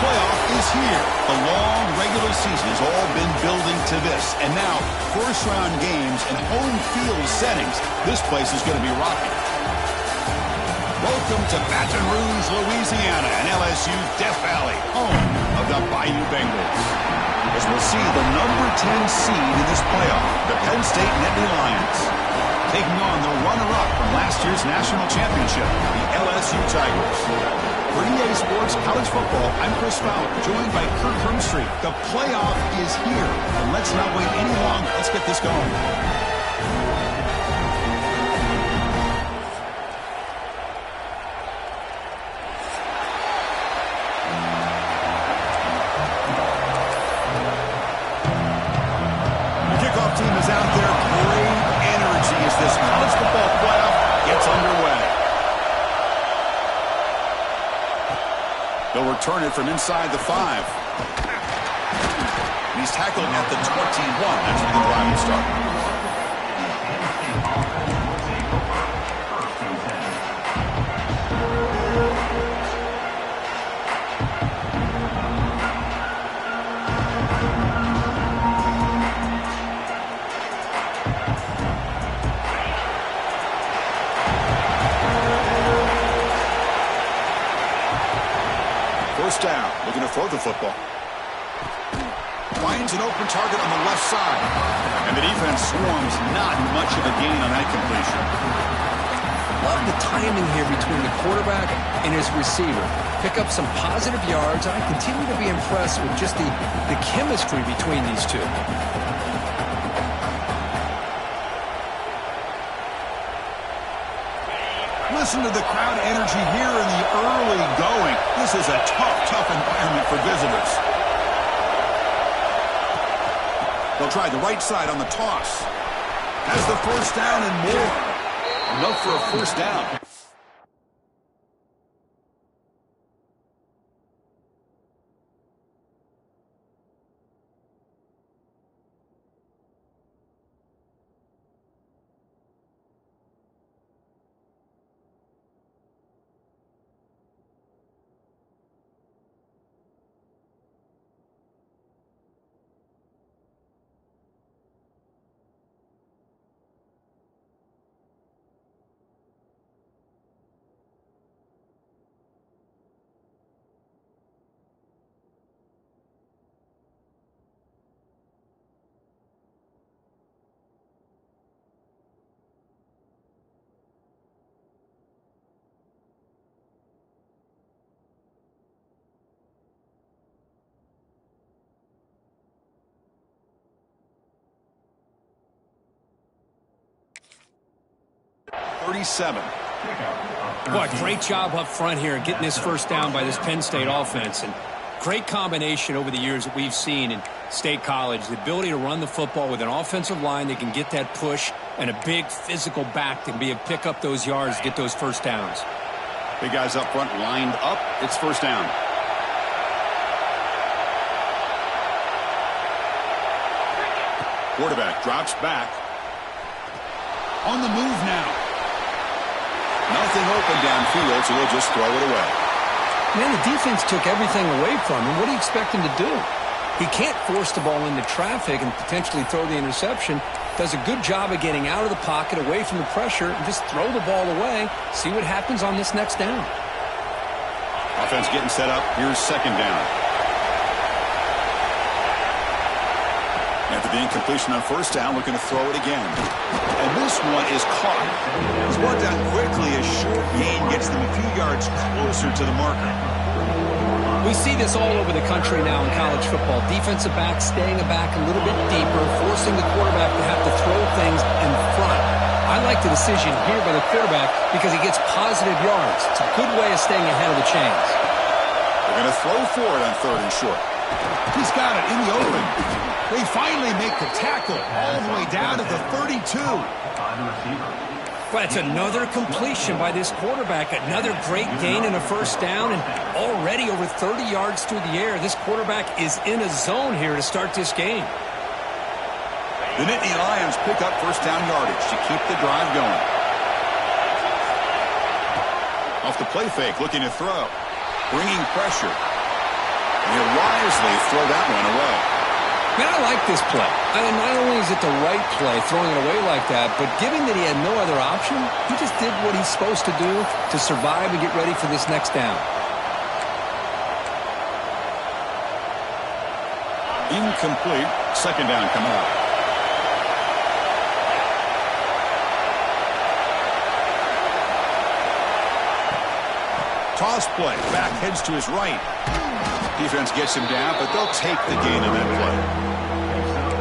playoff is here. The long regular season has all been building to this. And now, first-round games and home field settings. This place is going to be rocking. Welcome to Baton Rouge, Louisiana, and LSU Death Valley, home of the Bayou Bengals. As we'll see the number 10 seed in this playoff, the Penn State Nittany Lions, taking on the runner-up from last year's national championship, the LSU Tigers. For EA Sports College Football, I'm Chris Fowler, joined by Kirk Hermstreet. The playoff is here, and let's not wait any longer. Let's get this going. Team is out there. Great energy as this college football playoff gets underway. They'll return it from inside the 5. He's tackled at the 21. That's where the drive will start. First down, looking to throw the football. Finds an open target on the left side. And the defense swarms, not much of a gain on that completion. Love the timing here between the quarterback and his receiver. Pick up some positive yards. I continue to be impressed with just the chemistry between these two. Listen to the crowd energy here in the early going. This is a tough environment for visitors. They'll try the right side on the toss. Has the first down and more. Enough for a first down. Boy, great job up front here getting this first down by this Penn State offense. And great combination over the years that we've seen in State College. The ability to run the football with an offensive line that can get that push and a big physical back to be able to pick up those yards, get those first downs. Big guys up front lined up. It's first down. Quarterback drops back. On the move now. Nothing open downfield, so they'll just throw it away. Man, the defense took everything away from him. What do you expect him to do? He can't force the ball into traffic and potentially throw the interception. Does a good job of getting out of the pocket, away from the pressure, and just throw the ball away. See what happens on this next down. Offense getting set up. Here's second down. After the incompletion on first down, looking to throw it again. And this one is caught. It's brought down quickly. A short gain gets them a few yards closer to the marker. We see this all over the country now in college football. Defensive backs staying back a little bit deeper, forcing the quarterback to have to throw things in front. I like the decision here by the quarterback because he gets positive yards. It's a good way of staying ahead of the chains. They're going to throw for it on third and short. He's got it in the open. They finally make the tackle all the way down to the 32. Well, it's another completion by this quarterback. Another great gain and a first down, and already over 30 yards through the air. This quarterback is in a zone here to start this game. The Nittany Lions pick up first down yardage to keep the drive going. Off the play fake, looking to throw. Bringing pressure. And he'll wisely throw that one away. Man, I like this play. And not only is it the right play, throwing it away like that, but given that he had no other option, he just did what he's supposed to do to survive and get ready for this next down. Incomplete. Second down coming up. Toss play. Back heads to his right. Defense gets him down, but they'll take the gain on that play.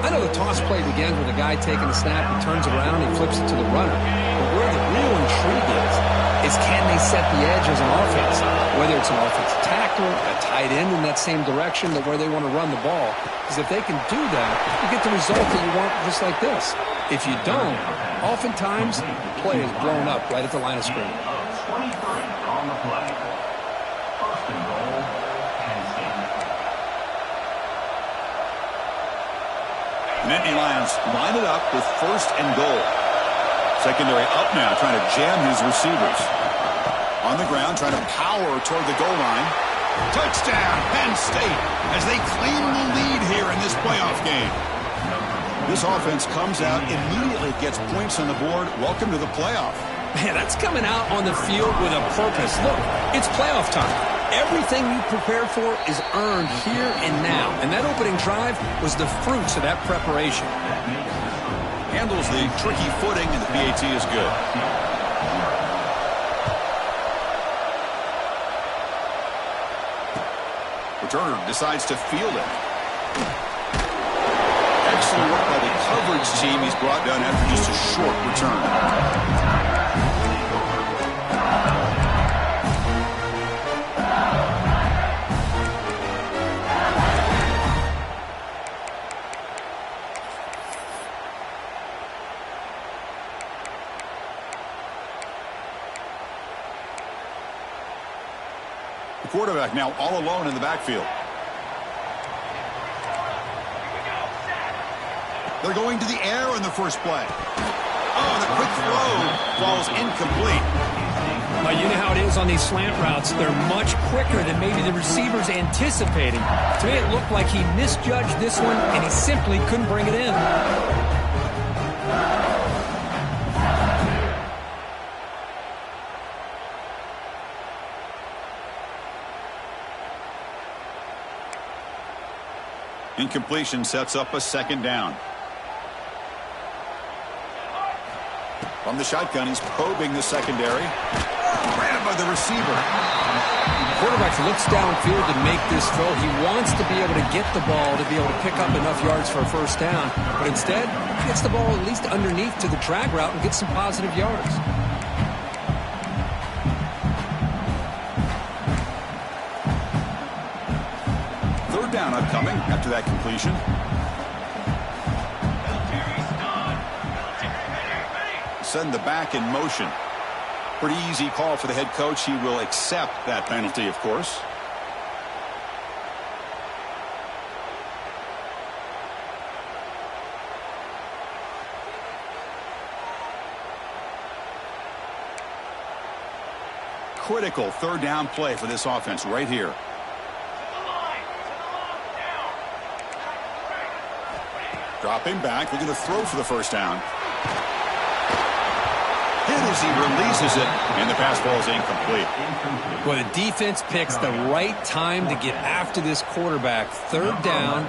I know the toss play begins with a guy taking the snap, he turns around, he flips it to the runner. But where the real intrigue is can they set the edge as an offense? Whether it's an offensive tackle, a tight end in that same direction, to where they want to run the ball. Because if they can do that, you get the result that you want just like this. If you don't, oftentimes, play is blown up right at the line of scrimmage. 23 on the play. First and goal, Penn State. Nittany Lions line it up with first and goal. Secondary up now, trying to jam his receivers. On the ground, trying to power toward the goal line. Touchdown, Penn State, as they claim the lead here in this playoff game. This offense comes out, immediately gets points on the board. Welcome to the playoff. Man, that's coming out on the field with a purpose. Look, it's playoff time. Everything you prepare for is earned here and now. And that opening drive was the fruits of that preparation. Handles the tricky footing, and the PAT is good. Returner decides to field it. Excellent work by the coverage team. He's brought down after just a short return. Quarterback now all alone in the backfield. They're going to the air on the first play. Oh, the quick throw falls incomplete. Now, you know how it is on these slant routes. They're much quicker than maybe the receiver's anticipating. To me, it looked like he misjudged this one, and he simply couldn't bring it in. Incompletion sets up a second down. From the shotgun, he's probing the secondary. Ran by the receiver. Quarterback looks downfield to make this throw. He wants to be able to get the ball to be able to pick up enough yards for a first down. But instead, he gets the ball at least underneath to the drag route and gets some positive yards. Down upcoming after that completion. Send the back in motion. Pretty easy call for the head coach. He will accept that penalty, of course. Critical third down play for this offense right here. Dropping back, looking to throw for the first down. Hit as he releases it, and the pass ball is incomplete. Well, the defense picks the right time to get after this quarterback. Third down,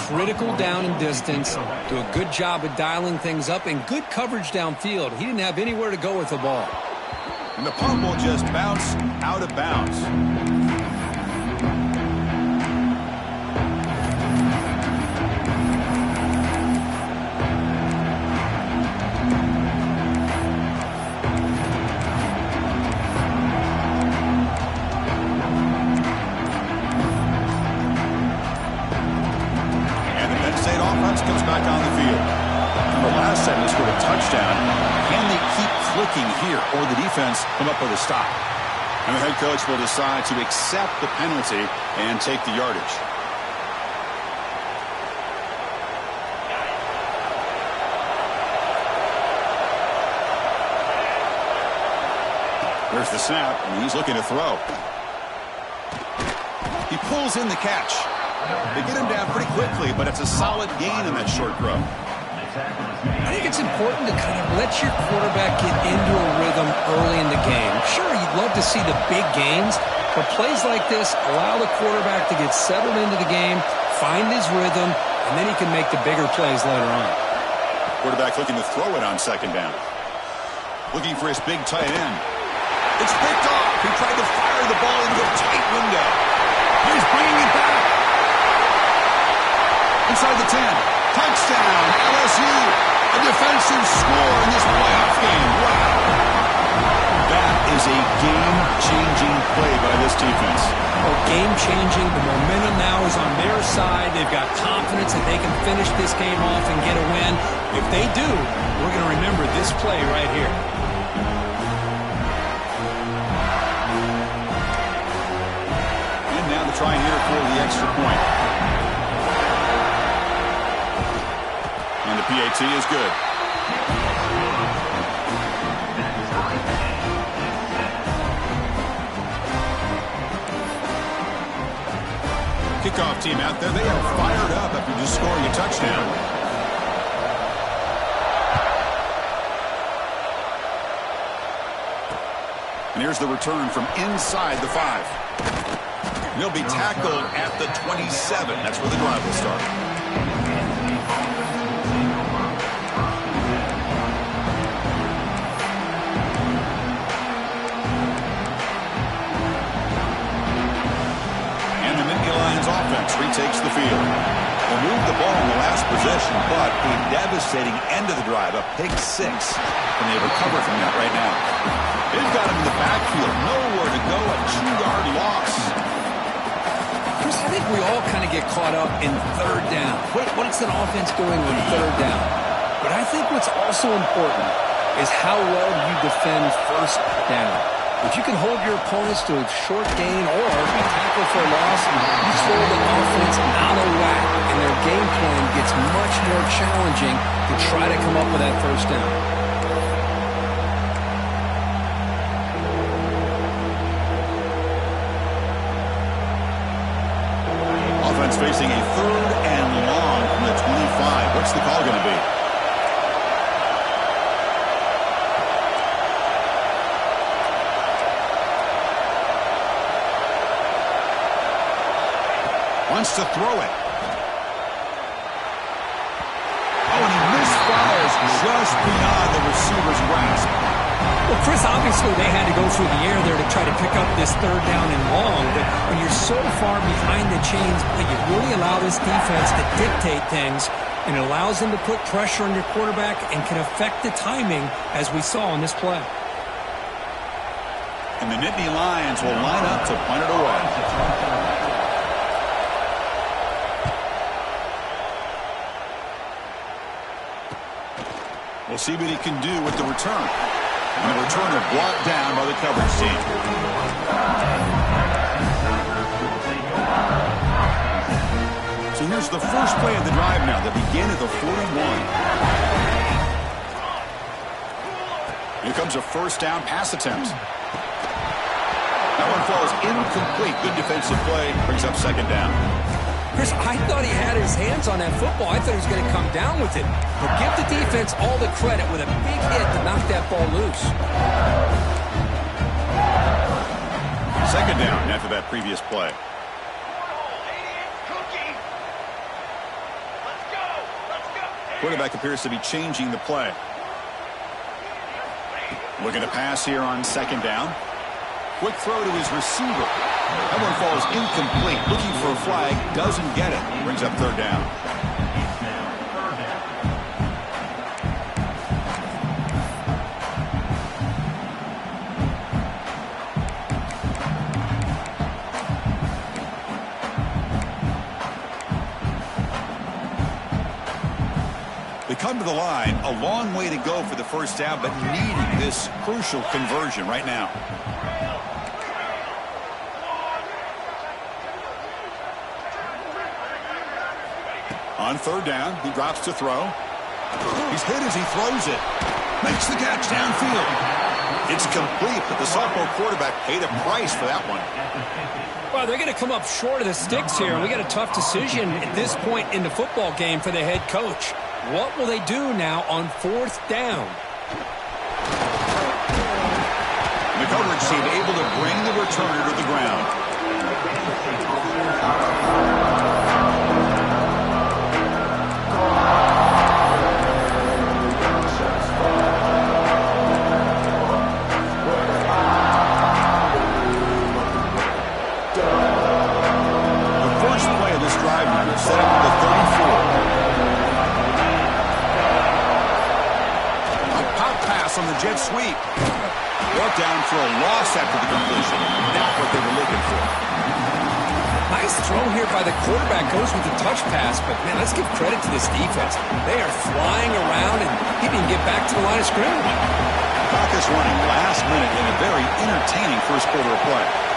critical down and distance. Do a good job of dialing things up, and good coverage downfield. He didn't have anywhere to go with the ball. And the punt will just bounce out of bounds. Comes back on the field. And the last time they scored a touchdown. Can they keep clicking here, or the defense come up with a stop? And the head coach will decide to accept the penalty and take the yardage. There's the snap, and he's looking to throw. He pulls in the catch. They get him down pretty quickly, but it's a solid gain in that short throw. I think it's important to kind of let your quarterback get into a rhythm early in the game. Sure, you'd love to see the big gains, but plays like this allow the quarterback to get settled into the game, find his rhythm, and then he can make the bigger plays later on. Quarterback looking to throw it on second down. Looking for his big tight end. It's picked off. He tried to fire the ball into a tight window. He's bringing it back. Inside the 10. Touchdown, LSU. A defensive score in this playoff game. Wow. That is a game-changing play by this defense. Oh, game-changing. The momentum now is on their side. They've got confidence that they can finish this game off and get a win. If they do, we're going to remember this play right here. And now to try and here for the extra point. And the PAT is good. Kickoff team out there. They are fired up after just scoring a touchdown. And here's the return from inside the 5. He'll be tackled at the 27. That's where the drive will start. Offense retakes the field. They moved the ball in the last possession, but a devastating end of the drive, a pick 6. And they recover from that right now. They've got him in the backfield, nowhere to go, a 2-yard loss. Chris, I think we all kind of get caught up in third down. What's an offense doing on third down? But I think what's also important is how well you defend first down. If you can hold your opponents to a short gain or a tackle for a loss, you throw the offense out of whack, and their game plan gets much more challenging to try to come up with that first down. Offense facing a 3rd and long from the 25. What's the call going to be? Wants to throw it. Oh, and he misfires just beyond the receiver's grasp. Well, Chris, obviously they had to go through the air there to try to pick up this third down and long, but when you're so far behind the chains, you really allow this defense to dictate things, and it allows them to put pressure on your quarterback and can affect the timing, as we saw in this play. And the Nittany Lions will line up to punt it away. We'll see what he can do with the return. And the returner brought down by the coverage team. So here's the first play of the drive now. They begin at the 41. Here comes a first down pass attempt. That one falls incomplete. Good defensive play. Brings up second down. Chris, I thought he had his hands on that football. I thought he was going to come down with it. But give the defense all the credit with a big hit to knock that ball loose. Second down after that previous play. Quarterback appears to be changing the play. Looking to pass here on second down. Quick throw to his receiver. That one falls incomplete. Looking for a flag. Doesn't get it. Brings up third down. They come to the line. A long way to go for the first down, but needing this crucial conversion right now. On third down, he drops to throw. He's hit as he throws it. Makes the catch downfield. It's complete, but the sophomore quarterback paid a price for that one. Well, they're going to come up short of the sticks here. We got a tough decision at this point in the football game for the head coach. What will they do now on 4th down? The coverage team able to bring the returner to the ground. Set up with the 34. A pop pass on the jet sweep. Brought down for a loss after the completion. Not what they were looking for. Nice throw here by the quarterback. Goes with the touch pass, but man, let's give credit to this defense. They are flying around, and he didn't get back to the line of scrimmage. Clock is running last minute in a very entertaining first quarter of play.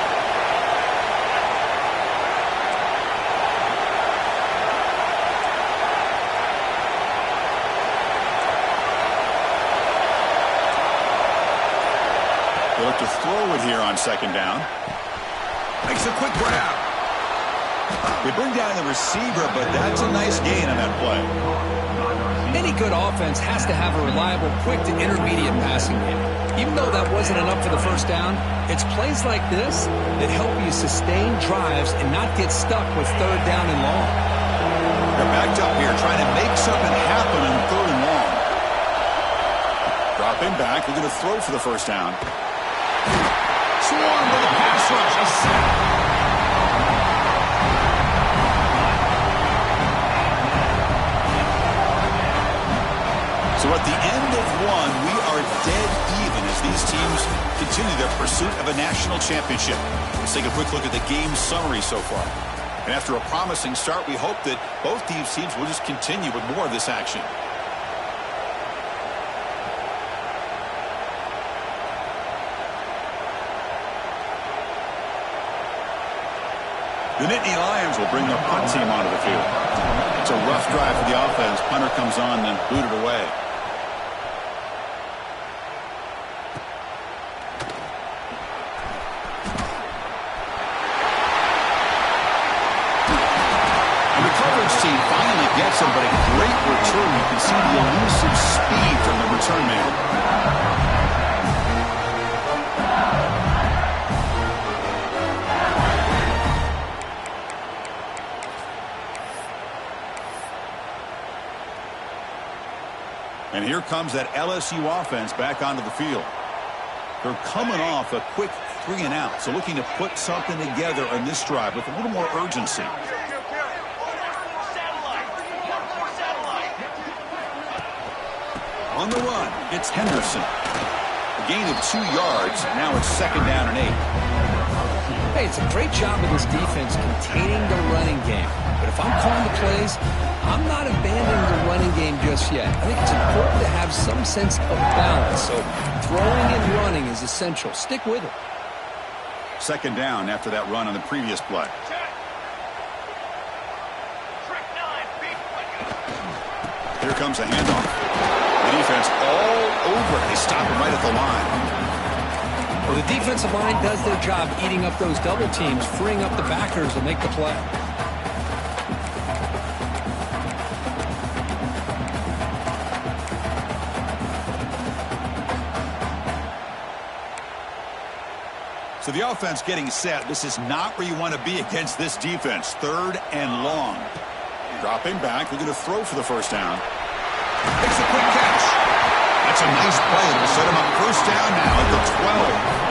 They look to throw it here on 2nd down. Makes a quick grab. They bring down the receiver, but that's a nice gain on that play. Any good offense has to have a reliable, quick to intermediate passing game. Even though that wasn't enough for the first down, it's plays like this that help you sustain drives and not get stuck with 3rd down and long. They're backed up here trying to make something happen on 3rd and long. Dropping back, they're going to throw for the first down. Swarm with a pass rush. A sack. So at the end of one, we are dead even as these teams continue their pursuit of a national championship. Let's take a quick look at the game summary so far. And after a promising start, we hope that both these teams will just continue with more of this action. The Nittany Lions will bring their punt team onto the field. It's a rough drive for the offense. Punter comes on, then booted away. And the coverage team finally gets him, but a great return. You can see the elusive speed from the return man. And here comes that LSU offense back onto the field. They're coming off a quick 3 and out, so looking to put something together on this drive with a little more urgency. On the run, it's Henderson. A gain of 2 yards. Now it's 2nd down and 8. Hey, it's a great job of this defense containing the running game. But if I'm calling the plays, I'm not abandoning the running game just yet. I think it's important to have some sense of balance. So throwing and running is essential. Stick with it. 2nd down after that run on the previous play. Here comes a handoff. The defense all over. They stop him right at the line. Well, the defensive line does their job eating up those double teams, freeing up the backers to make the play. So the offense getting set. This is not where you want to be against this defense. 3rd and long. Dropping back. They're going to throw for the first down. Makes a quick catch. That's a nice play. It'll set him up 1st down now at the 12.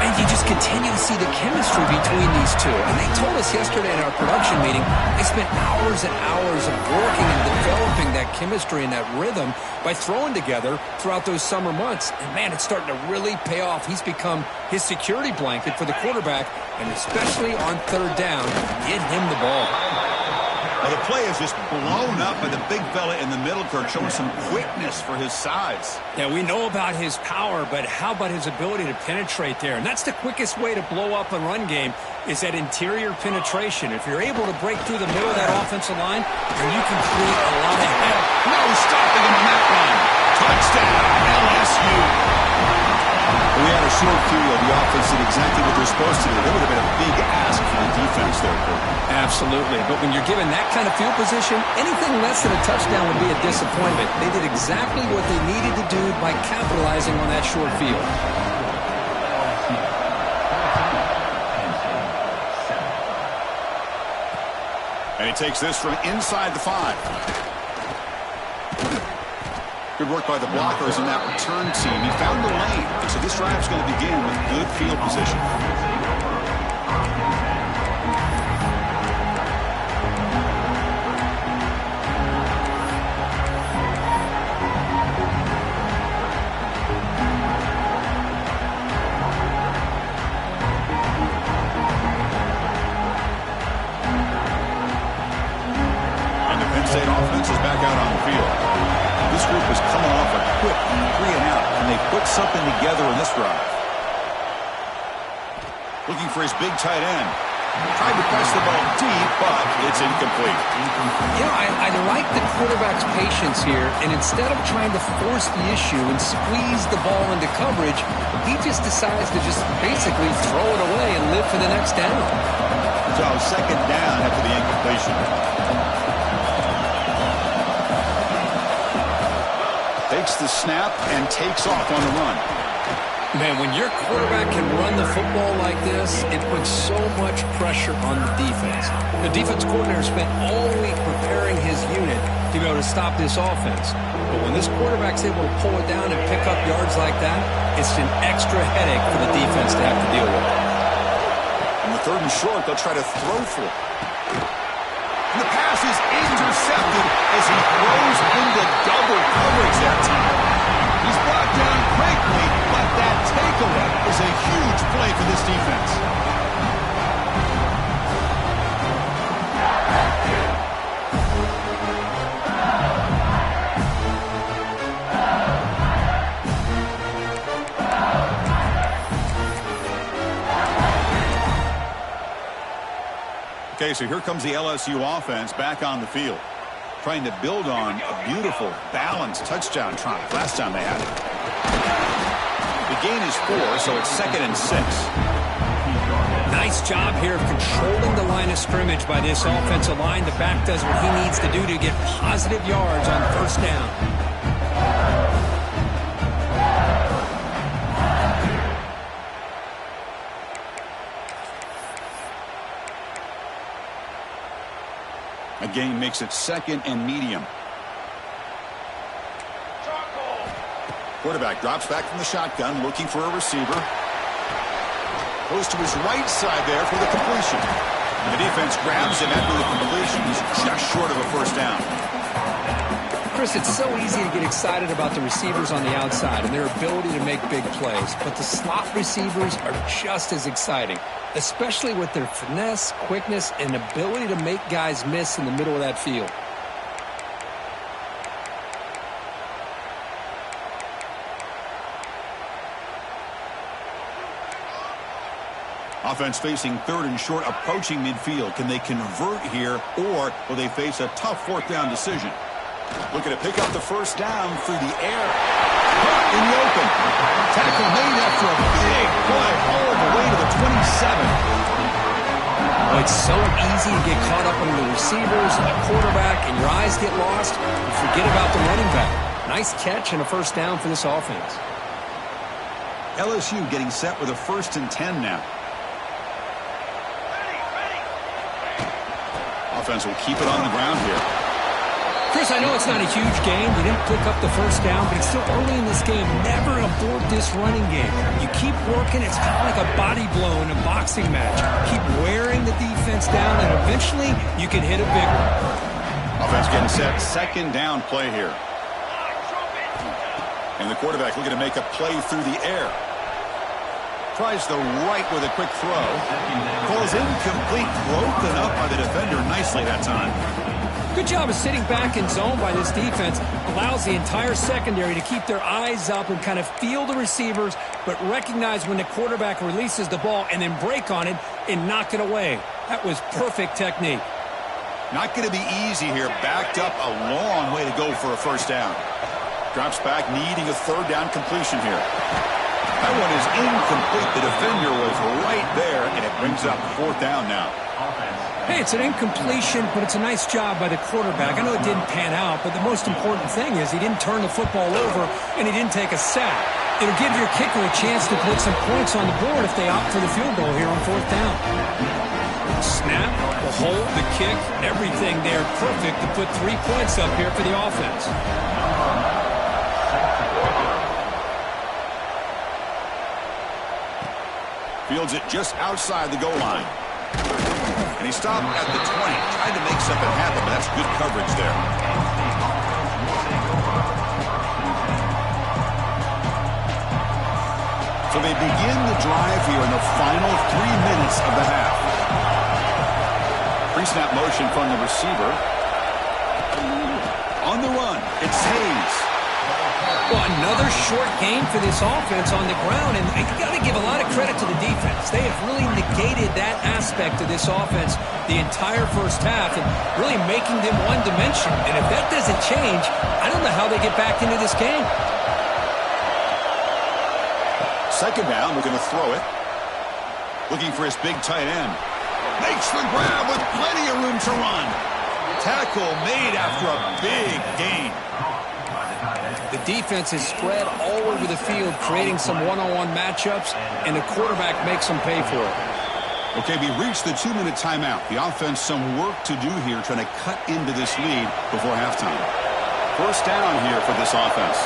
And you just continue to see the chemistry between these two. And they told us yesterday in our production meeting, they spent hours and hours of working and developing that chemistry and that rhythm by throwing together throughout those summer months. And, man, it's starting to really pay off. He's become his security blanket for the quarterback, and especially on 3rd down, get him the ball. Well, the play is just blown up by the big fella in the middle, Kurt, showing some quickness for his size. Yeah, we know about his power, but how about his ability to penetrate there? And that's the quickest way to blow up a run game is that interior penetration. If you're able to break through the middle of that offensive line, then you can create a lot of hell. No stopping him on that run. Touchdown, LSU. When we had a short field, the offense did exactly what they're supposed to do. That would have been a big ask for the defense there, Kurt. Absolutely. But when you're given that kind of field position, anything less than a touchdown would be a disappointment. They did exactly what they needed to do by capitalizing on that short field. And he takes this from inside the 5. Good work by the blockers in that return team. He found the lane. So this drive's going to begin with good field position. And the Penn State offense is back out on the field. This group is coming off a quick 3-and-out, and they put something together in this drive. Looking for his big tight end. Tried to press the ball deep, but it's incomplete. You know, I like the quarterback's patience here, and instead of trying to force the issue and squeeze the ball into coverage, he just decides to just basically throw it away and live for the next down. So second down after the incompletion. Takes the snap and takes off on the run. Man, when your quarterback can run the football like this, it puts so much pressure on the defense. The defense coordinator spent all week preparing his unit to be able to stop this offense. But when this quarterback's able to pull it down and pick up yards like that, it's an extra headache for the defense to have to deal with. On the 3rd and short, they'll try to throw for it. And the pass is intercepted as he throws into double coverage that time. He's brought down quickly, but that takeaway is a huge play for this defense. Okay, so here comes the LSU offense back on the field, trying to build on a beautiful, balanced touchdown drive last time they had it. The gain is 4, so it's 2nd and 6. Nice job here of controlling the line of scrimmage by this offensive line. The back does what he needs to do to get positive yards on 1st down. A gain makes it 2nd and medium. Quarterback drops back from the shotgun, looking for a receiver. Goes to his right side there for the completion. And the defense grabs him after the completion. He's just short of a 1st down. Chris, it's so easy to get excited about the receivers on the outside and their ability to make big plays, but the slot receivers are just as exciting, especially with their finesse, quickness, and ability to make guys miss in the middle of that field. Offense facing 3rd and short, approaching midfield. Can they convert here, or will they face a tough 4th down decision? Looking to pick up the 1st down through the air. In the open. Tackle made after a big play all the way to the 27. Oh, it's so easy to get caught up on the receivers and the quarterback, and your eyes get lost. You forget about the running back. Nice catch and a 1st down for this offense. LSU getting set with a 1st and 10 now. Offense will keep it on the ground here. Chris, I know it's not a huge game. You didn't pick up the 1st down, but it's still early in this game. Never abort this running game. You keep working. It's kind of like a body blow in a boxing match. Keep wearing the defense down, and eventually you can hit a big one. Offense getting set. 2nd down play here. And the quarterback looking to make a play through the air. Tries the right with a quick throw. Calls incomplete. Broken up by the defender nicely that time. Good job of sitting back in zone by this defense. Allows the entire secondary to keep their eyes up and kind of feel the receivers, but recognize when the quarterback releases the ball and then break on it and knock it away. That was perfect technique. Not going to be easy here. Backed up a long way to go for a 1st down. Drops back, needing a 3rd down completion here. That one is incomplete. The defender was right there, and it brings up 4th down now. Hey, it's an incompletion, but it's a nice job by the quarterback. I know it didn't pan out, but the most important thing is he didn't turn the football over, and he didn't take a sack. It'll give your kicker a chance to put some points on the board if they opt for the field goal here on 4th down. Snap, the hold, the kick, everything there perfect to put 3 points up here for the offense. Fields it just outside the goal line. And he stopped at the 20. Tried to make something happen, but that's good coverage there. So they begin the drive here in the final 3 minutes of the half. Pre-snap motion from the receiver. On the run, it's Hayes. Well, another short game for this offense on the ground, and you got to give a lot of credit to the defense. They have really negated that aspect of this offense the entire first half and really making them one-dimensional. And if that doesn't change, I don't know how they get back into this game. 2nd down, we're going to throw it. Looking for his big tight end. Makes the grab with plenty of room to run. Tackle made after a big gain. The defense is spread all over the field, creating some one-on-one matchups, and the quarterback makes them pay for it. Okay, we reached the 2-minute timeout. The offense some work to do here, trying to cut into this lead before halftime. 1st down here for this offense.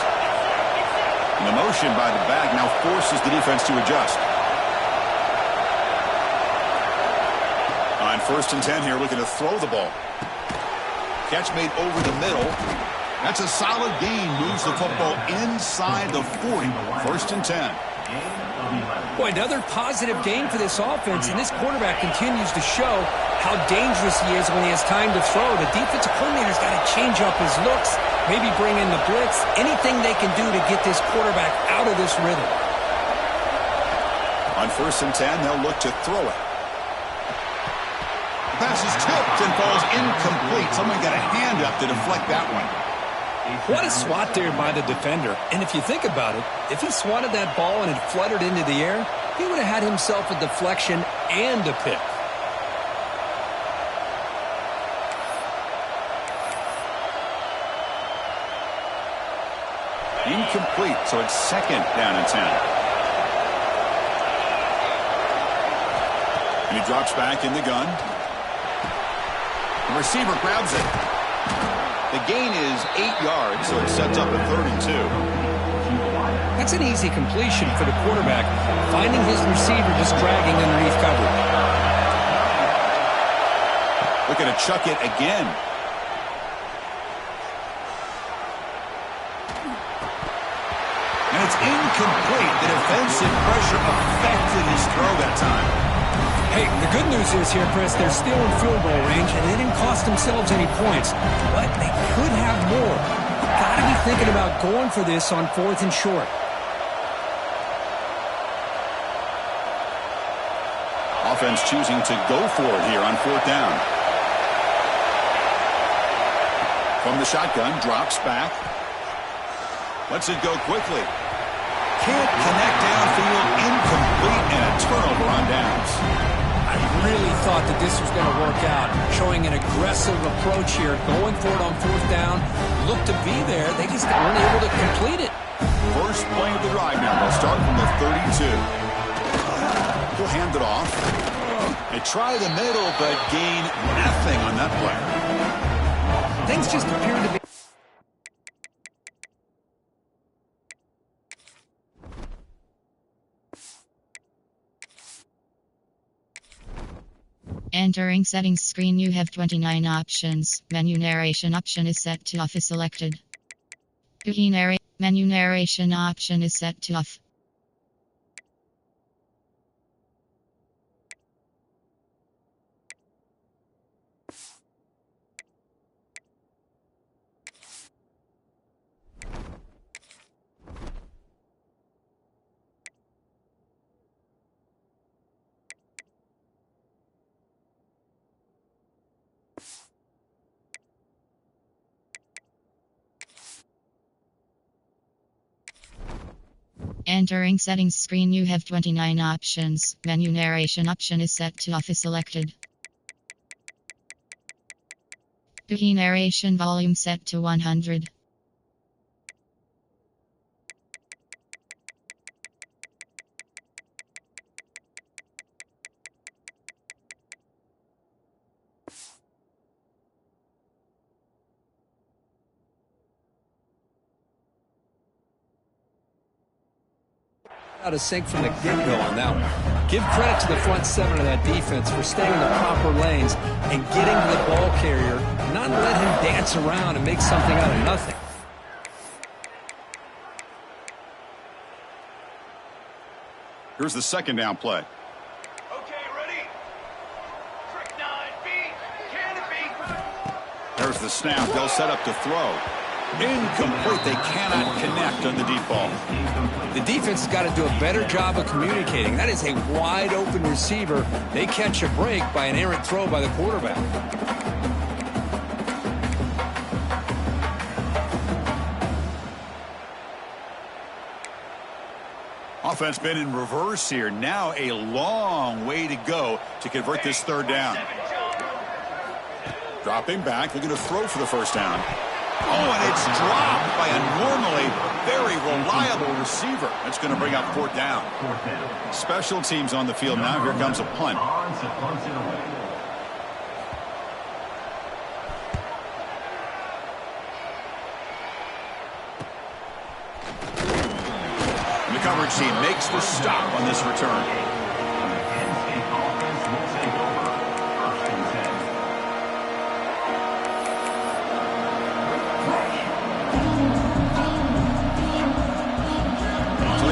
And the motion by the back now forces the defense to adjust. On 1st and 10 here, looking to throw the ball. Catch made over the middle. That's a solid gain. Moves the football inside the 40. 1st and 10. Boy, another positive game for this offense, and this quarterback continues to show how dangerous he is when he has time to throw. The defensive coordinator's got to change up his looks, maybe bring in the blitz, anything they can do to get this quarterback out of this rhythm. On 1st and 10, they'll look to throw it. The pass is tipped and falls incomplete. Someone got a hand up to deflect that one. What a swat there by the defender. And if you think about it, if he swatted that ball and it fluttered into the air, he would have had himself a deflection and a pick. Incomplete, so it's 2nd down and 10. And he drops back in the gun. The receiver grabs it. The gain is 8 yards, so it sets up a 3rd and 2. That's an easy completion for the quarterback, finding his receiver just dragging underneath coverage. Looking to chuck it again. And it's incomplete. The defensive pressure affected his throw that time. Hey, the good news is here, Chris, they're still in field goal range, and they didn't cost themselves any points, but they could have more. Got to be thinking about going for this on 4th and short. Offense choosing to go for it here on 4th down. From the shotgun, drops back. Lets it go quickly. Can't connect downfield, incomplete, and a turnover on downs. I really thought that this was going to work out, showing an aggressive approach here, going for it on 4th down. Looked to be there. They just weren't able to complete it. First play of the drive now. They'll start from the 32. He'll hand it off. They try the middle, but gain nothing on that play. Things just appear to be... Entering settings screen, you have 29 options. Menu narration option is set to off is selected. Menu narration option is set to off. Entering settings screen, you have 29 options. Menu narration option is set to off is selected. Key narration volume set to 100. Out of sync from the get-go on that one. Give credit to the front seven of that defense for staying in the proper lanes and getting to the ball carrier, not let him dance around and make something out of nothing. Here's the second down play. Okay, ready? Trick 9B, canopy. There's the snap. They'll set up to throw. Incomplete. They cannot connect on the deep ball. The defense has got to do a better job of communicating. That is a wide open receiver. They catch a break by an errant throw by the quarterback. Offense been in reverse here. Now a long way to go to convert this third down. Dropping back. They're going to throw for the first down. Oh, and it's dropped by a normally very reliable receiver. That's going to bring up fourth down. Special teams on the field now. Here comes a punt. And the coverage team makes the stop on this return.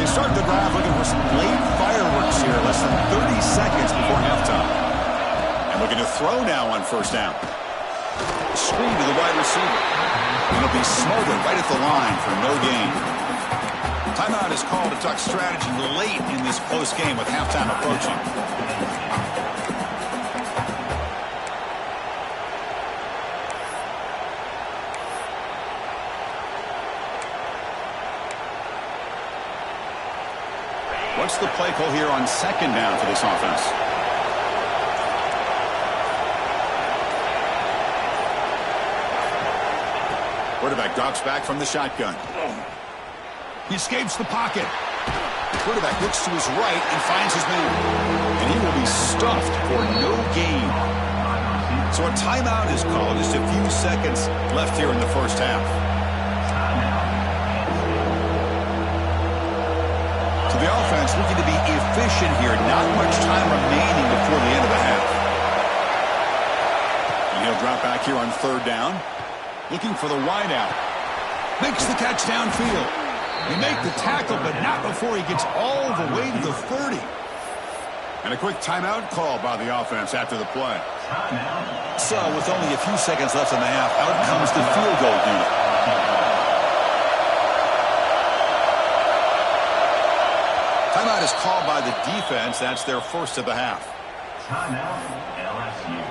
Start the drive looking for some late fireworks here. Less than 30 seconds before halftime. And looking to throw now on first down. Screen to the wide receiver. And it'll be smothered right at the line for no gain. Timeout is called to talk strategy late in this close game with halftime approaching. What's the play call here on second down for this offense? Quarterback drops back from the shotgun. He escapes the pocket. The quarterback looks to his right and finds his man. And he will be stuffed for no gain. So a timeout is called. Just a few seconds left here in the first half. The offense looking to be efficient here. Not much time remaining before the end of the half. And he'll drop back here on third down. Looking for the wideout. Makes the catch downfield. He make the tackle, but not before he gets all the way to the 30. And a quick timeout call by the offense after the play. So with only a few seconds left in the half, out comes the field goal unit. Timeout is called by the defense. That's their first of the half. Timeout, LSU.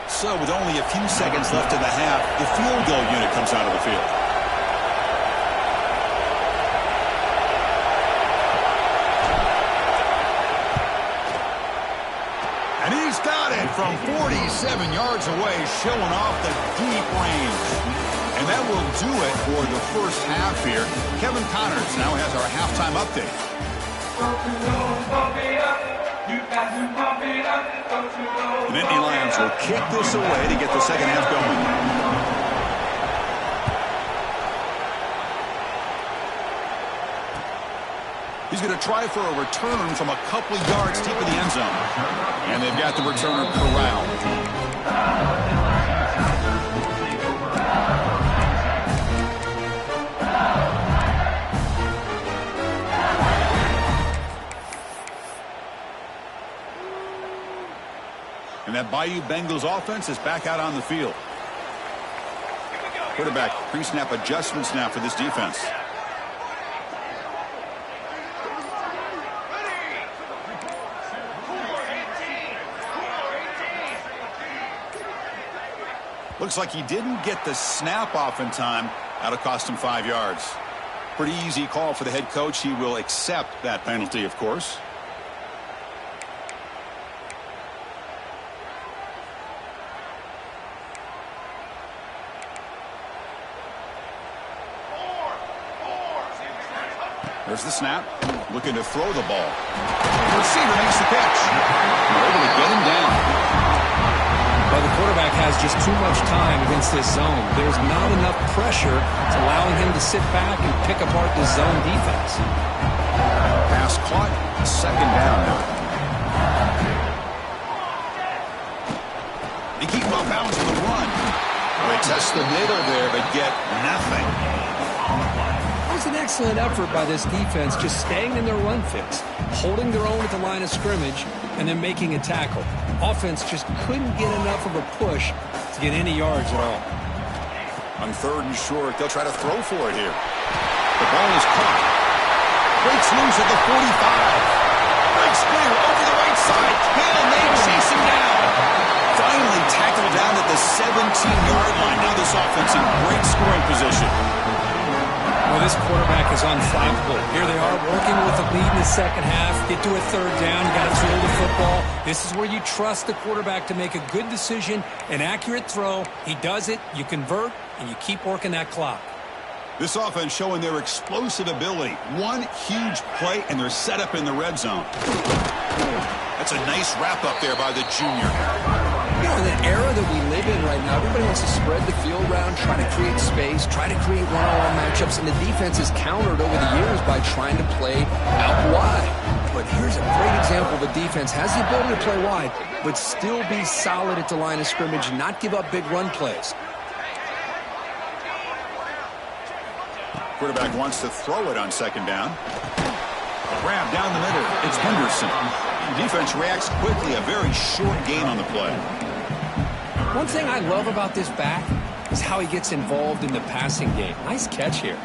So with only a few seconds left in the half, the field goal unit comes out of the field. And he's got it from 47 yards away, showing off the deep range. And that will do it for the first half here. Kevin Connors now has our halftime update. The Nittany Lions will kick this away to get the second half going. He's going to try for a return from a couple of yards deep in the end zone. And they've got the returner corralled. And that Bayou Bengals offense is back out on the field. Quarterback pre-snap adjustments now for this defense. Looks like he didn't get the snap off in time. That'll cost him 5 yards. Pretty easy call for the head coach. He will accept that penalty, of course. There's the snap. Looking to throw the ball. The receiver makes the catch. They're able to get him down. Well, the quarterback has just too much time against this zone. There's not enough pressure. It's allowing him to sit back and pick apart this zone defense. Pass caught. Second down now. They keep off bounds with the run. They test the middle there, but get nothing. It was an excellent effort by this defense, just staying in their run fix, holding their own at the line of scrimmage, and then making a tackle. Offense just couldn't get enough of a push to get any yards at all. On third and short, they'll try to throw for it here. The ball is caught. Breaks loose at the 45. Breaks clear over the right side. Hill, they chase him down. Finally tackled down at the 17-yard line. Now this offense in great scoring position. Well, this quarterback is unflappable. Here they are working with a lead in the second half. Get to a third down. You got to throw the football. This is where you trust the quarterback to make a good decision, an accurate throw. He does it, you convert, and you keep working that clock. This offense showing their explosive ability. One huge play, and they're set up in the red zone. That's a nice wrap-up there by the junior. You know, in the era that we live in right now, everybody wants to spread the field around, try to create space, try to create one-on-one matchups, and the defense is countered over the years by trying to play out wide. But here's a great example. The defense has the ability to play wide, but still be solid at the line of scrimmage and not give up big run plays. Quarterback wants to throw it on second down. Grab down the middle. It's Henderson. The defense reacts quickly. A very short gain on the play. One thing I love about this back is how he gets involved in the passing game. Nice catch here.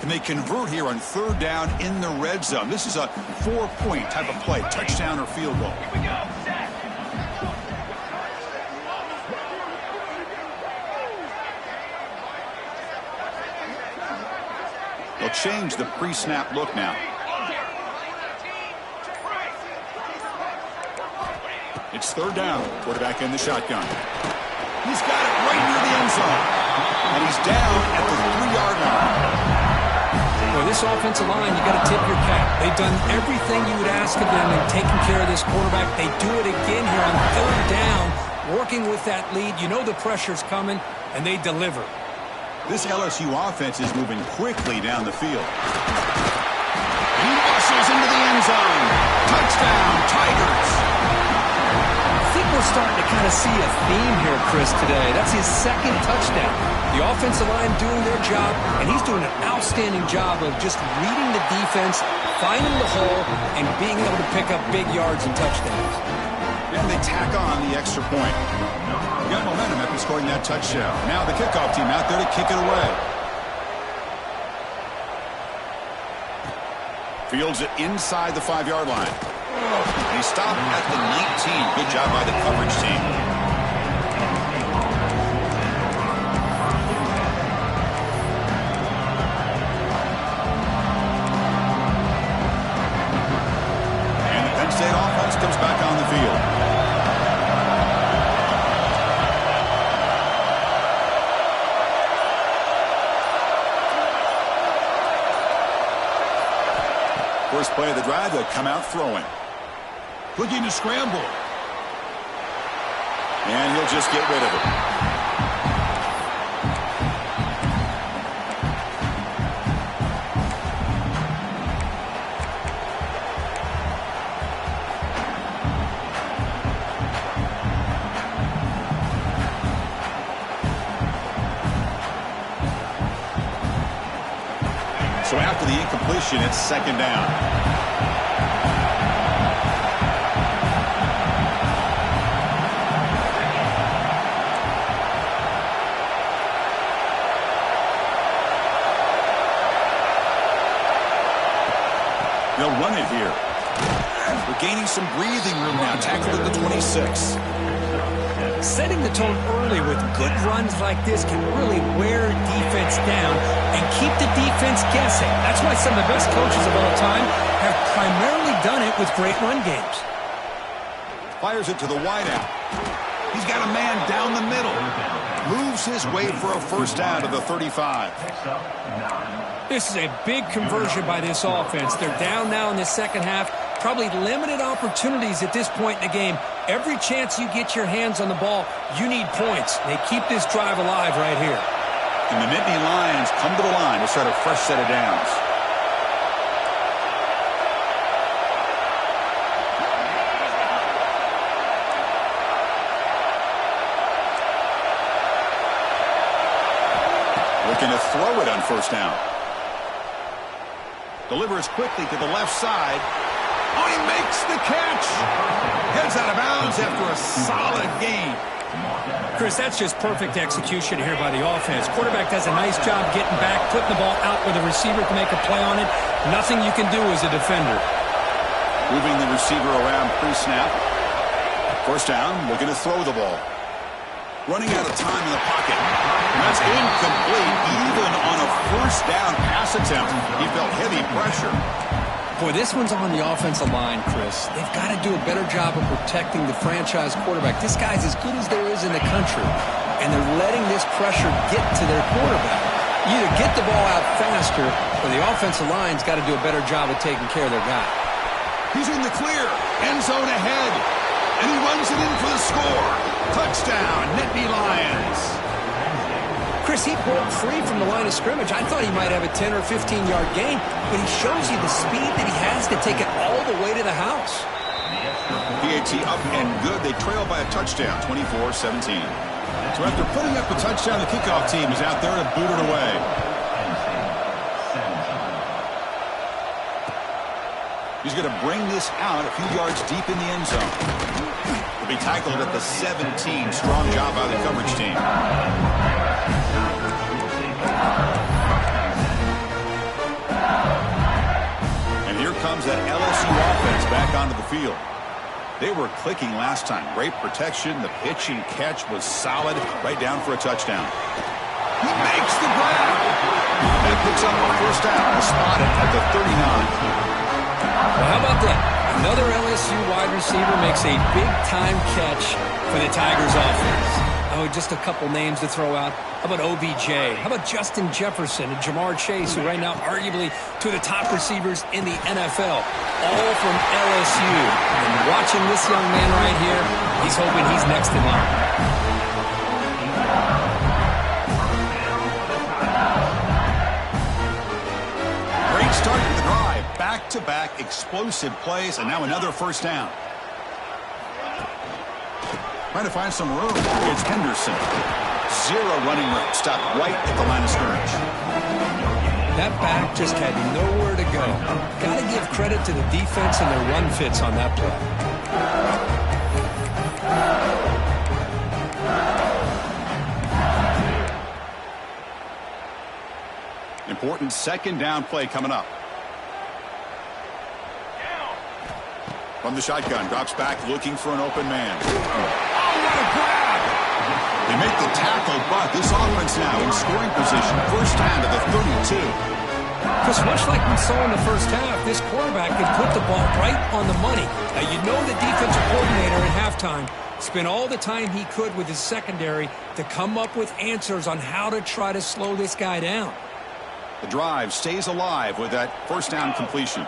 And they convert here on third down in the red zone. This is a 4-point type of play. Touchdown or field goal. Here we go. Set. They'll change the pre-snap look now. It's third down. Quarterback in the shotgun. He's got it right near the end zone. And he's down at the 3-yard line. Well, this offensive line, you got to tip your cap. They've done everything you would ask of them in taking care of this quarterback. They do it again here on third down, working with that lead. You know the pressure's coming, and they deliver. This LSU offense is moving quickly down the field. He muscles into the end zone. Touchdown, Tigers. I think we're starting to kind of see a theme here, Chris, today. That's his second touchdown. The offensive line doing their job, and he's doing an outstanding job of just reading the defense, finding the hole, and being able to pick up big yards and touchdowns. And they tack on the extra point. Got momentum after scoring that touchdown. Now the kickoff team out there to kick it away. Fields it inside the 5-yard line. They stop at the 19. Good job by the coverage team. And the Penn State offense comes back on the field. First play of the drive, they'll come out throwing. Looking to scramble. And he'll just get rid of it. So after the incompletion, it's second down. They'll run it here. We're gaining some breathing room now. Tackled at the 26. Setting the tone early with good runs like this can really wear defense down and keep the defense guessing. That's why some of the best coaches of all time have primarily done it with great run games. Fires it to the wideout. He's got a man down the middle. Moves his way for a first down to the 35. This is a big conversion by this offense. They're down now in the second half. Probably limited opportunities at this point in the game. Every chance you get your hands on the ball, you need points. They keep this drive alive right here. And the Nittany Lions come to the line to start a fresh set of downs. Looking to throw it on first down. Delivers quickly to the left side. Oh, he makes the catch. Heads out of bounds after a solid gain. Chris, that's just perfect execution here by the offense. Quarterback does a nice job getting back, putting the ball out where the receiver can make a play on it. Nothing you can do as a defender. Moving the receiver around pre-snap. First down, looking to throw the ball. Running out of time in the pocket. And that's incomplete. Even on a first down pass attempt, he felt heavy pressure. Boy, this one's on the offensive line, Chris. They've got to do a better job of protecting the franchise quarterback. This guy's as good as there is in the country, and they're letting this pressure get to their quarterback. You either get the ball out faster, or the offensive line's got to do a better job of taking care of their guy. He's in the clear. End zone ahead. And he runs it in for the score. Touchdown, Nittany Lions. Chris, he broke free from the line of scrimmage. I thought he might have a 10 or 15-yard gain, but he shows you the speed that he has to take it all the way to the house. PAT up and good. They trail by a touchdown, 24-17. So after putting up a touchdown, the kickoff team is out there to boot it away. He's going to bring this out a few yards deep in the end zone. He'll be tackled at the 17. Strong job by the coverage team. And here comes that LSU offense back onto the field. They were clicking last time. Great protection. The pitch and catch was solid. Right down for a touchdown. He makes the grab. And picks up a first down. Spotted at the 39. Well, how about that? Another LSU wide receiver makes a big-time catch for the Tigers offense. Oh, just a couple names to throw out. How about OBJ? How about Justin Jefferson and Jamar Chase, who right now arguably two of the top receivers in the NFL, all from LSU. And watching this young man right here, he's hoping he's next in line. Start to the drive. Back-to-back explosive plays, and now another first down. Trying to find some room. It's Henderson. Zero running room. Stopped right at the line of scrimmage. That back just had nowhere to go. Got to give credit to the defense and their run fits on that play. Important second down play coming up. From the shotgun, drops back looking for an open man. Oh, what a grab! They make the tackle, but this offense now in scoring position. First down to the 32. Because much like we saw in the first half, this quarterback could put the ball right on the money. Now, you know the defensive coordinator at halftime spent all the time he could with his secondary to come up with answers on how to try to slow this guy down. The drive stays alive with that first down completion.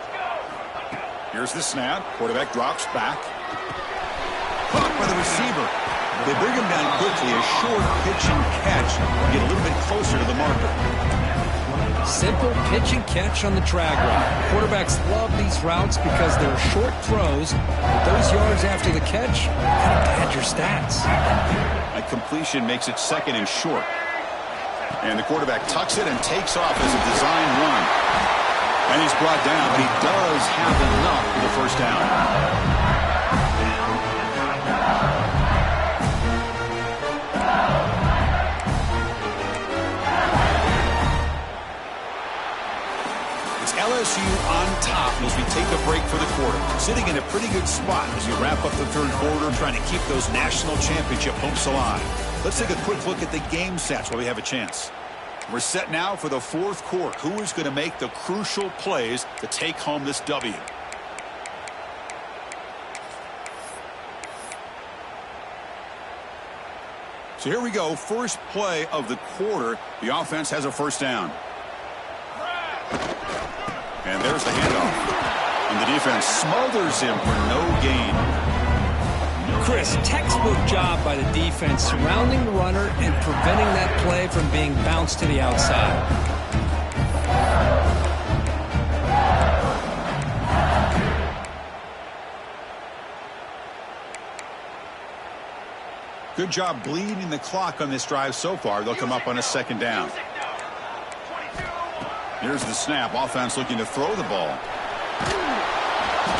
Here's the snap. Quarterback drops back. Caught by the receiver. They bring him down quickly. A short pitch and catch. Get a little bit closer to the marker. Simple pitch and catch on the drag route. Quarterbacks love these routes because they're short throws. But those yards after the catch kind of pad your stats. A completion makes it second and short. And the quarterback tucks it and takes off as a design run. And he's brought down, but he does have enough for the first down. It's LSU on top as we take a break for the quarter. Sitting in a pretty good spot as we wrap up the third quarter, trying to keep those national championship hopes alive. Let's take a quick look at the game stats while we have a chance. We're set now for the fourth quarter. Who is going to make the crucial plays to take home this W? So here we go. First play of the quarter. The offense has a first down. And there's the handoff. And the defense smothers him for no gain. Chris, textbook job by the defense surrounding the runner and preventing that play from being bounced to the outside. Good job bleeding the clock on this drive so far. They'll come up on a second down. Here's the snap. Offense looking to throw the ball.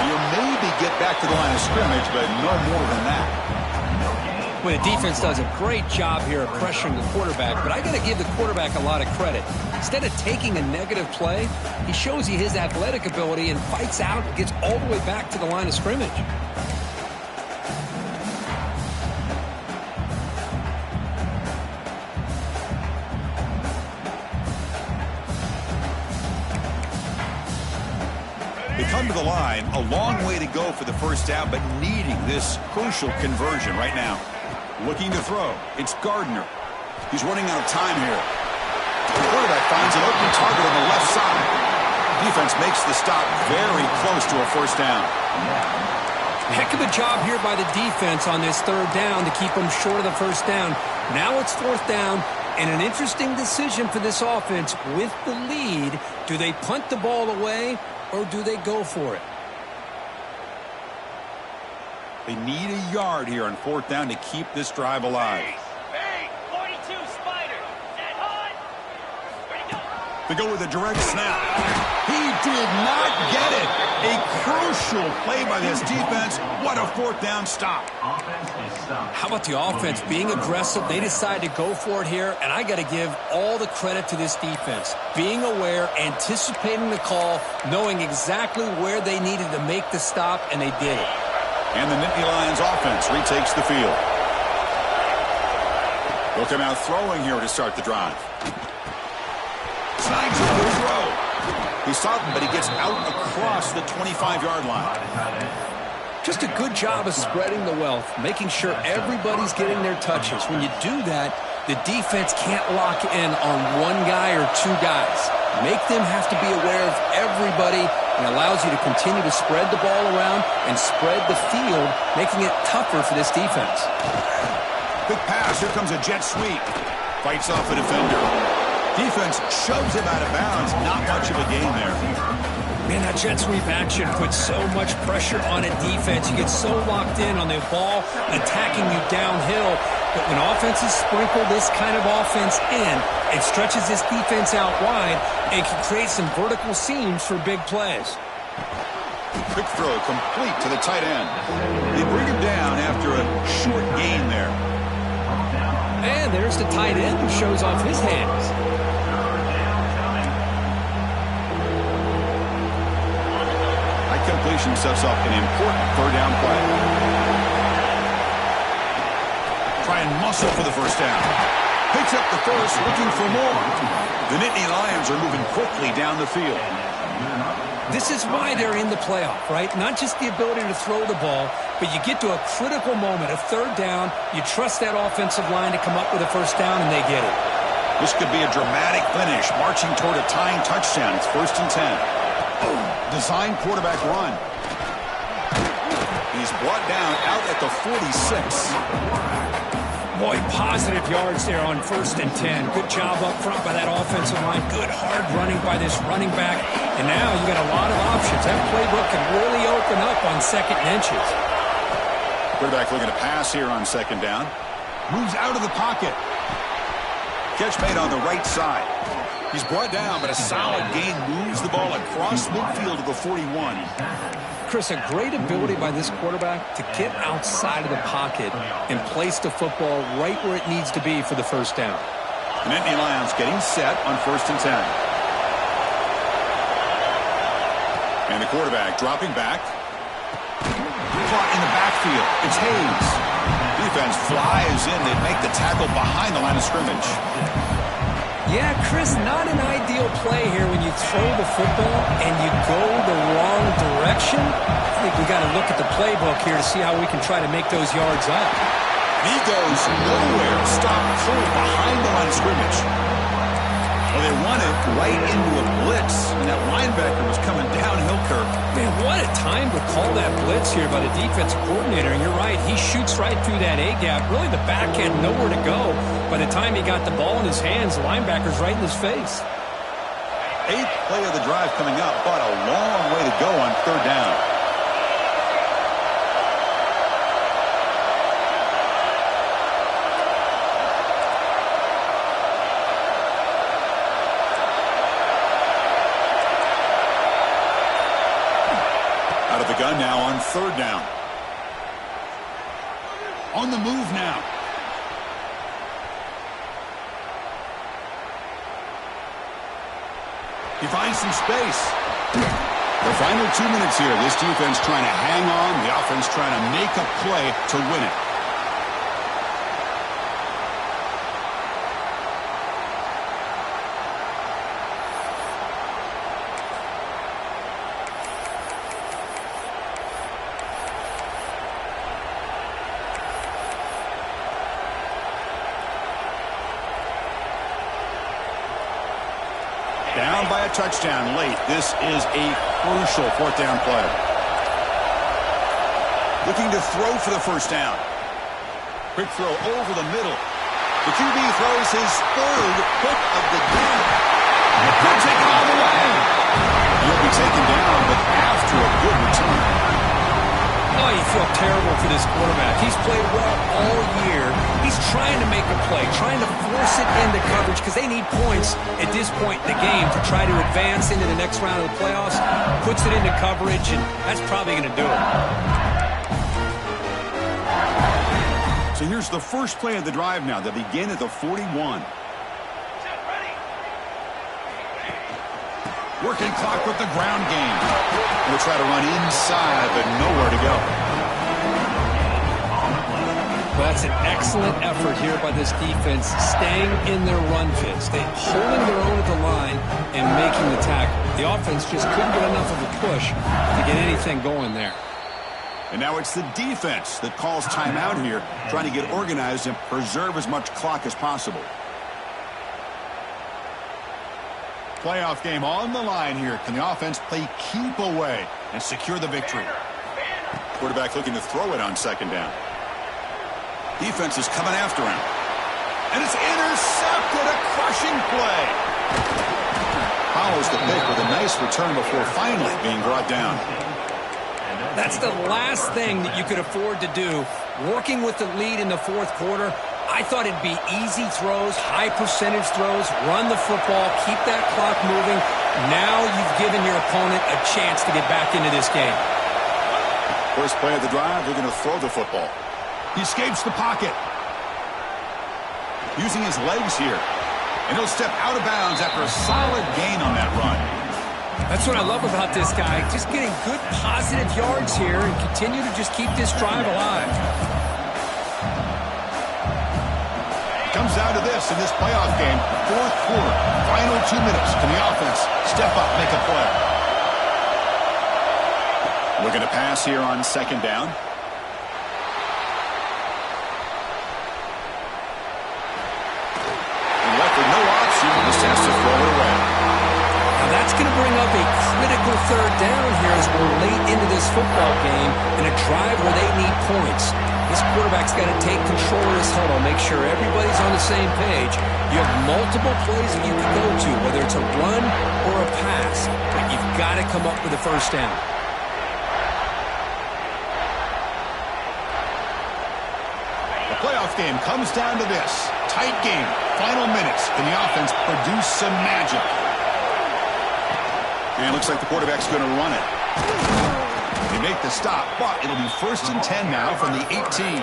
You'll maybe get back to the line of scrimmage, but no more than that. Well, the defense does a great job here of pressuring the quarterback, but I got to give the quarterback a lot of credit. Instead of taking a negative play, he shows you his athletic ability and fights out and gets all the way back to the line of scrimmage. They come to the line, a long way to go for the first down, but needing this crucial conversion right now. Looking to throw. It's Gardner. He's running out of time here. The quarterback finds an open target on the left side. Defense makes the stop very close to a first down. Heck of a job here by the defense on this third down to keep them short of the first down. Now it's fourth down, and an interesting decision for this offense with the lead. Do they punt the ball away, or do they go for it? They need a yard here on fourth down to keep this drive alive. Hey, 42 Spider. Set hot. Ready to go. They go with a direct snap. He did not get it. A crucial play by this defense. What a fourth down stop. Offense is stopped. How about the offense being aggressive? They decide to go for it here, and I got to give all the credit to this defense. Being aware, anticipating the call, knowing exactly where they needed to make the stop, and they did it. And the Nittany Lions offense retakes the field. They'll come out throwing here to start the drive. Snags a good throw. He stopped him, but he gets out across the 25-yard line. Just a good job of spreading the wealth, making sure everybody's getting their touches. When you do that, the defense can't lock in on one guy or two guys. Make them have to be aware of everybody, and allows you to continue to spread the ball around and spread the field, making it tougher for this defense. Quick pass. Here comes a jet sweep. Fights off a defender. Defense shoves him out of bounds. Not much of a gain there. Man, that jet sweep action puts so much pressure on a defense. You get so locked in on the ball attacking you downhill. But when offenses sprinkle this kind of offense in, it stretches this defense out wide and can create some vertical seams for big plays. Quick throw complete to the tight end. They bring him down after a short gain there. And there's the tight end who shows off his hands. That completion sets up an important third down play. Try and muscle for the first down. Picks up the first, looking for more. The Nittany Lions are moving quickly down the field. This is why they're in the playoff, right? Not just the ability to throw the ball, but you get to a critical moment, a third down, you trust that offensive line to come up with a first down, and they get it. This could be a dramatic finish, marching toward a tying touchdown. It's 1st and 10. Design quarterback run. He's brought down out at the 46. Boy, positive yards there on 1st and 10. Good job up front by that offensive line. Good hard running by this running back. And now you got a lot of options. That playbook can really open up on 2nd and inches. Quarterback looking to pass here on 2nd down. Moves out of the pocket. Catch made on the right side. He's brought down, but a solid gain moves the ball across midfield to the 41. Chris, a great ability by this quarterback to get outside of the pocket and place the football right where it needs to be for the first down. The Nittany Lions getting set on 1st and 10. And the quarterback dropping back. Caught in the backfield. It's Hayes. Defense flies in. They make the tackle behind the line of scrimmage. Yeah, Chris, not an ideal play here when you throw the football and you go the wrong direction. I think we got to look at the playbook here to see how we can try to make those yards up. He goes nowhere. Stop cold behind the line of scrimmage. Well, they run it right into a blitz, and that linebacker was coming downhill, Kirk. Man, what a time to call that blitz here by the defensive coordinator. And you're right, he shoots right through that A-gap. Really, the back had nowhere to go. By the time he got the ball in his hands, the linebacker's right in his face. 8th play of the drive coming up, but a long way to go on 3rd down. Out of the gun now on 3rd down. On the move now. He finds some space. The final 2 minutes here. This defense trying to hang on. The offense trying to make a play to win it. Down by a touchdown late. This is a crucial 4th down play. Looking to throw for the 1st down. Quick throw over the middle. The QB throws his 3rd pick of the game. And could take it all the way. He'll be taken down, but after a good return. Oh, you feel terrible for this quarterback. He's played well all year. He's trying to make a play, trying to force it into coverage because they need points at this point in the game to try to advance into the next round of the playoffs. Puts it into coverage, and that's probably going to do it. So here's the first play of the drive now. They begin at the 41. Working clock with the ground game. We'll try to run inside, but nowhere to go. Well, that's an excellent effort here by this defense, staying in their run fits. They holding their own at the line and making the tackle. The offense just couldn't get enough of a push to get anything going there. And now it's the defense that calls timeout here, trying to get organized and preserve as much clock as possible. Playoff game on the line here. Can the offense play keep away and secure the victory? Quarterback looking to throw it on 2nd down. Defense is coming after him. And it's intercepted. A crushing play. Follows the pick with a nice return before finally being brought down. That's the last thing that you could afford to do. Working with the lead in the 4th quarter, I thought it'd be easy throws, high percentage throws, run the football, keep that clock moving. Now you've given your opponent a chance to get back into this game. First play of the drive, they're going to throw the football. He escapes the pocket. Using his legs here. And he'll step out of bounds after a solid gain on that run. That's what I love about this guy. Just getting good positive yards here and continue to just keep this drive alive. Comes down to this in this playoff game. 4th quarter. Final 2 minutes. Can the offense step up, make a play? Looking to pass here on 2nd down. And left with no option. Just has to throw it away. Now that's going to bring up a critical 3rd down here as we're late into this football game in a drive where they need points. This quarterback's got to take control of this huddle, make sure everybody's on the same page. You have multiple plays that you can go to, whether it's a run or a pass, but you've got to come up with a 1st down. The playoff game comes down to this. Tight game. Final minutes. Can the offense produce some magic? And it looks like the quarterback's going to run it. They make the stop, but it'll be 1st and 10 now from the 18.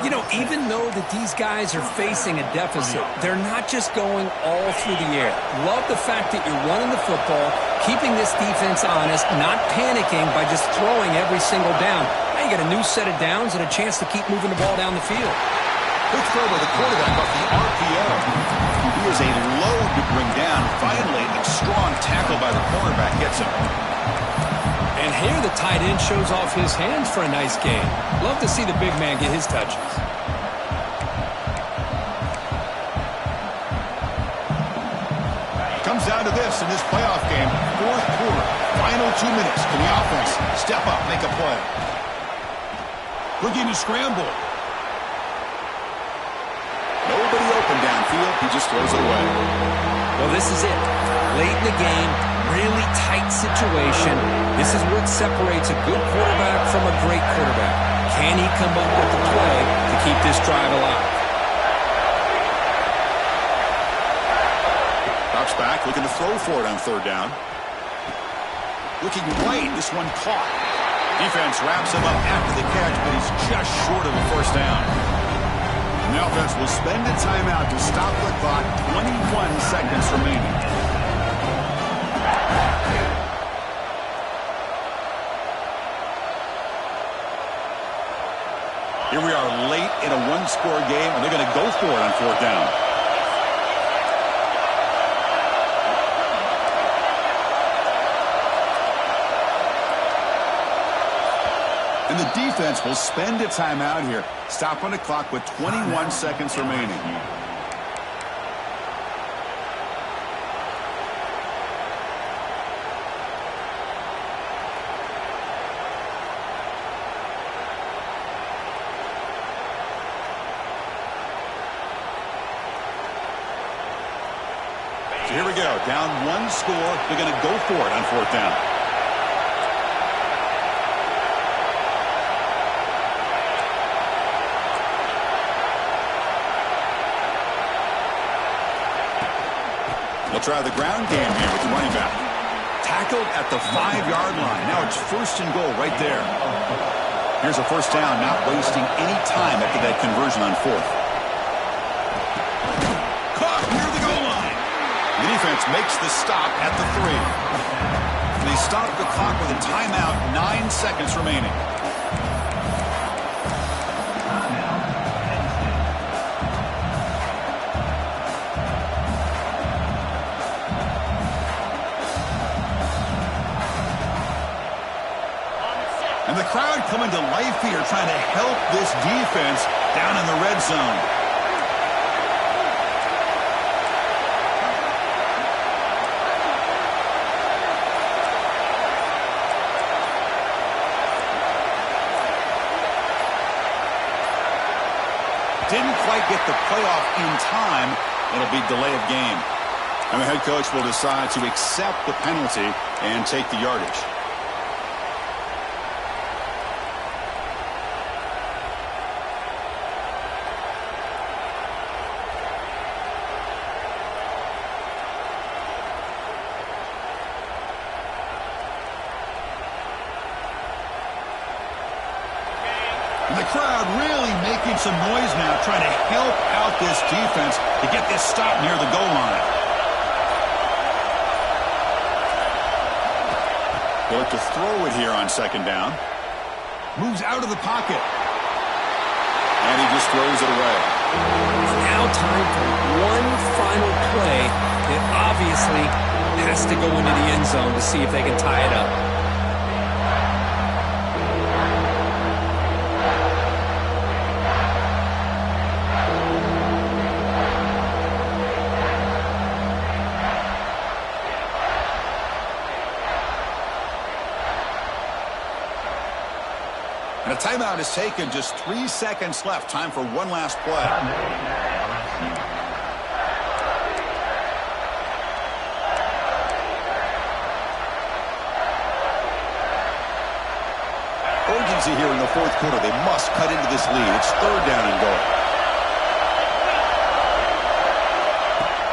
You know, even though that these guys are facing a deficit, they're not just going all through the air. Love the fact that you're running the football, keeping this defense honest, not panicking by just throwing every single down. Now you got a new set of downs and a chance to keep moving the ball down the field. Quick throw by the quarterback off the RPO. He is a load to bring down. Finally, a strong tackle by the cornerback gets him. And here the tight end shows off his hands for a nice game. Love to see the big man get his touches. Comes down to this in this playoff game. Fourth quarter, final 2 minutes. Can the offense step up, make a play? Looking to scramble. Nobody open downfield. He just throws it away. Well, this is it. Late in the game, really tight situation. This is what separates a good quarterback from a great quarterback. Can he come up with the play to keep this drive alive? Drops back, looking to throw for it on third down. Looking right, this one caught. Defense wraps him up after the catch, but he's just short of a first down. And the offense will spend a timeout to stop the clock. 21 seconds remaining. Here we are late in a one-score game, and they're going to go for it on fourth down. And the defense will spend a timeout here. Stop on the clock with 21 seconds remaining. So here we go. Down one score. They're going to go for it on fourth down. They'll try the ground game here with the running back. Tackled at the 5-yard line. Now it's first and goal right there. Here's a first down, not wasting any time after that conversion on fourth. Caught near the goal line. The defense makes the stop at the 3. And they stop the clock with a timeout, 9 seconds remaining. And the crowd coming to life here, trying to help this defense down in the red zone. Didn't quite get the playoff in time. It'll be delay of game. And the head coach will decide to accept the penalty and take the yardage. And the crowd really making some noise now, trying to help out this defense to get this stop near the goal line. They look to throw it here on second down. Moves out of the pocket. And he just throws it away. Now time for one final play that obviously has to go into the end zone to see if they can tie it up. And a timeout is taken. Just 3 seconds left. Time for one last play. Urgency here in the fourth quarter. They must cut into this lead. It's third down and goal.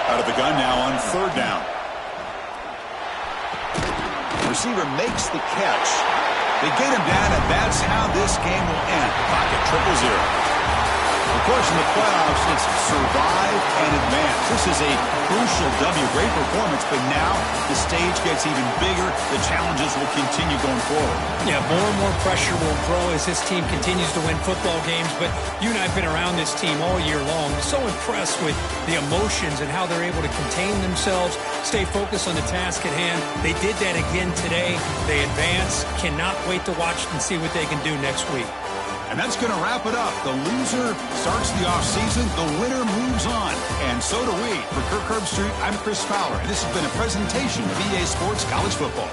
Out of the gun now on third down. The receiver makes the catch. They get him down, and that's how this game will end. Pocket 0-0. Of course, in the playoffs, it's survive and advance. This is a crucial W. Great performance, but now the stage gets even bigger. The challenges will continue going forward. Yeah, more and more pressure will grow as this team continues to win football games, but you and I have been around this team all year long. So impressed with the emotions and how they're able to contain themselves, stay focused on the task at hand. They did that again today. They advance. Cannot wait to watch and see what they can do next week. And that's going to wrap it up. The loser starts the offseason. The winner moves on. And so do we. For Kirk Herbstreit, I'm Chris Fowler. And this has been a presentation of EA Sports College Football.